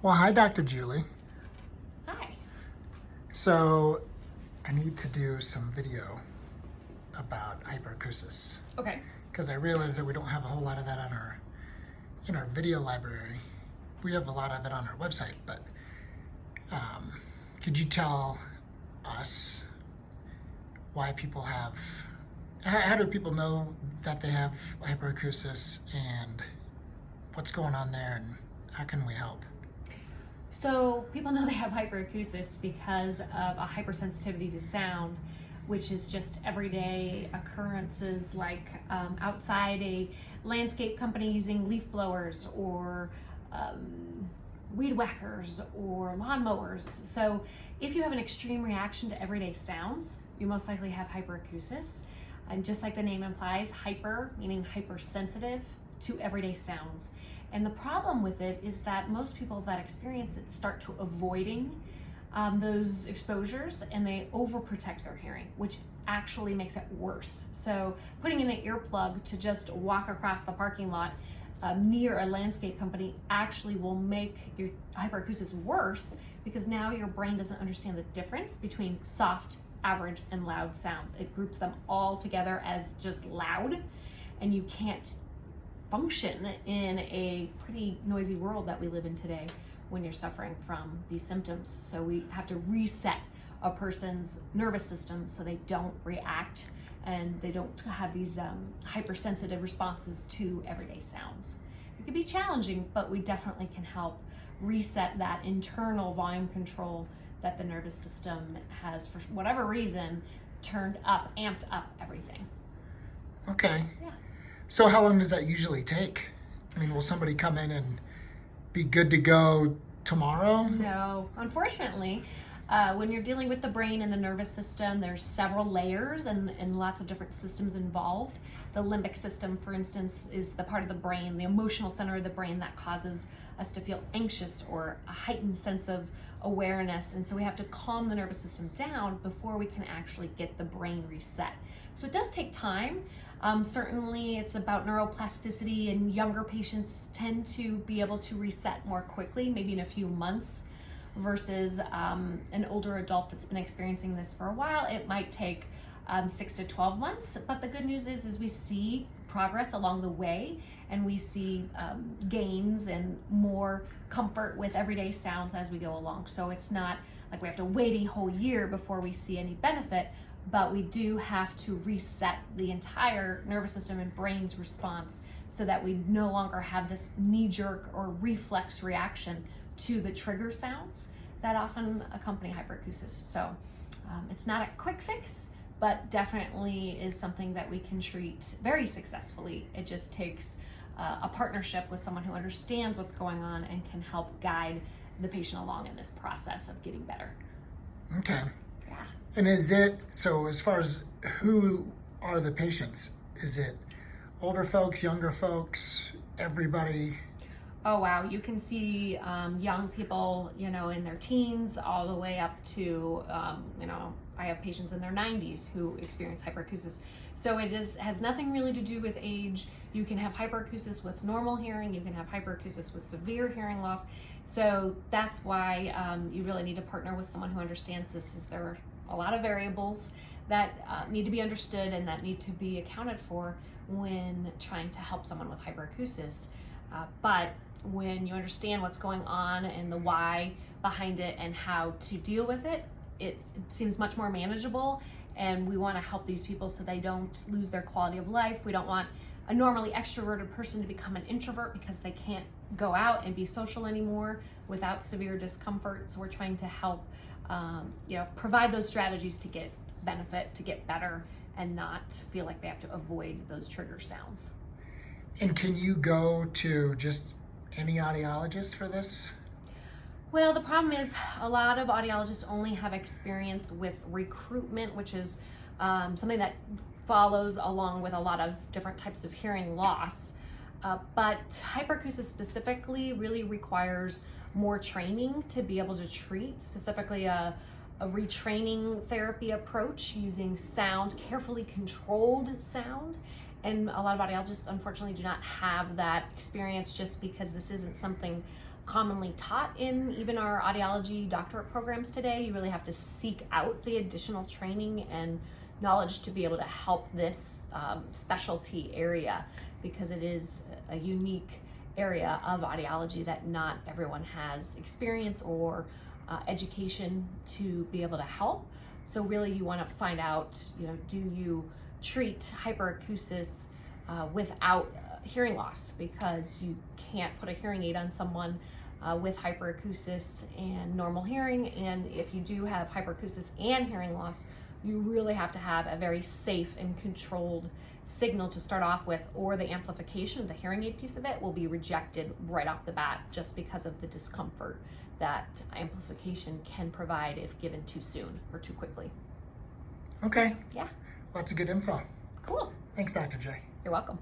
Well, hi, Dr. Julie. Hi. So I need to do some video about hyperacusis Okay. because I realize that we don't have a whole lot of that on in our video library. We have a lot of it on our website, but could you tell us why people have, how do people know that they have hyperacusis and what's going on there and how can we help? So people know they have hyperacusis because of a hypersensitivity to sound, which is just everyday occurrences like outside a landscape company using leaf blowers or weed whackers or lawnmowers. So if you have an extreme reaction to everyday sounds, you most likely have hyperacusis. And just like the name implies, hyper meaning hypersensitive to everyday sounds. And the problem with it is that most people that experience it start to avoiding those exposures and they overprotect their hearing, which actually makes it worse. So putting in an earplug to just walk across the parking lot near a landscape company actually will make your hyperacusis worse because now your brain doesn't understand the difference between soft, average, and loud sounds. It groups them all together as just loud, and you can't function in a pretty noisy world that we live in today when you're suffering from these symptoms. So we have to reset a person's nervous system so they don't react and they don't have these hypersensitive responses to everyday sounds. It can be challenging, but we definitely can help reset that internal volume control that the nervous system has, for whatever reason, turned up, amped up everything. Okay. Yeah. So how long does that usually take? I mean, will somebody come in and be good to go tomorrow? No, unfortunately, when you're dealing with the brain and the nervous system, there's several layers and lots of different systems involved. The limbic system, for instance, is the part of the brain, the emotional center of the brain that causes us to feel anxious or a heightened sense of awareness. And so we have to calm the nervous system down before we can actually get the brain reset. So it does take time. Certainly it's about neuroplasticity, and younger patients tend to be able to reset more quickly, maybe in a few months, versus an older adult that's been experiencing this for a while. It might take 6 to 12 months, but the good news is we see progress along the way, and we see gains and more comfort with everyday sounds as we go along. So it's not like we have to wait a whole year before we see any benefit, but we do have to reset the entire nervous system and brain's response so that we no longer have this knee-jerk or reflex reaction to the trigger sounds that often accompany hyperacusis. So it's not a quick fix, but definitely is something that we can treat very successfully. It just takes a partnership with someone who understands what's going on and can help guide the patient along in this process of getting better. Okay. Yeah. And is it, so as far as who are the patients, is it older folks, younger folks, everybody? Oh wow, you can see young people, in their teens all the way up to, I have patients in their 90s who experience hyperacusis. So it has nothing really to do with age. You can have hyperacusis with normal hearing, you can have hyperacusis with severe hearing loss. So that's why you really need to partner with someone who understands this, as there are a lot of variables that need to be understood and that need to be accounted for when trying to help someone with hyperacusis. But when you understand what's going on and the why behind it and how to deal with it, it seems much more manageable, and we want to help these people so they don't lose their quality of life. We don't want a normally extroverted person to become an introvert because they can't go out and be social anymore without severe discomfort. So we're trying to help provide those strategies to get benefit, to get better, and not feel like they have to avoid those trigger sounds. And can you go to just any audiologist for this? Well, the problem is a lot of audiologists only have experience with recruitment, which is something that follows along with a lot of different types of hearing loss. But hyperacusis specifically really requires more training to be able to treat, specifically a retraining therapy approach using sound, carefully controlled sound, And a lot of audiologists unfortunately do not have that experience, just because this isn't something commonly taught in even our audiology doctorate programs today. You really have to seek out the additional training and knowledge to be able to help this specialty area, because it is a unique area of audiology that not everyone has experience or education to be able to help. So really you want to find out, do you treat hyperacusis without hearing loss, because you can't put a hearing aid on someone with hyperacusis and normal hearing. And if you do have hyperacusis and hearing loss, you really have to have a very safe and controlled signal to start off with, or the amplification of the hearing aid piece of it will be rejected right off the bat, just because of the discomfort that amplification can provide if given too soon or too quickly. Okay. Yeah. Lots of good info. Cool. Thanks, Dr. J. You're welcome.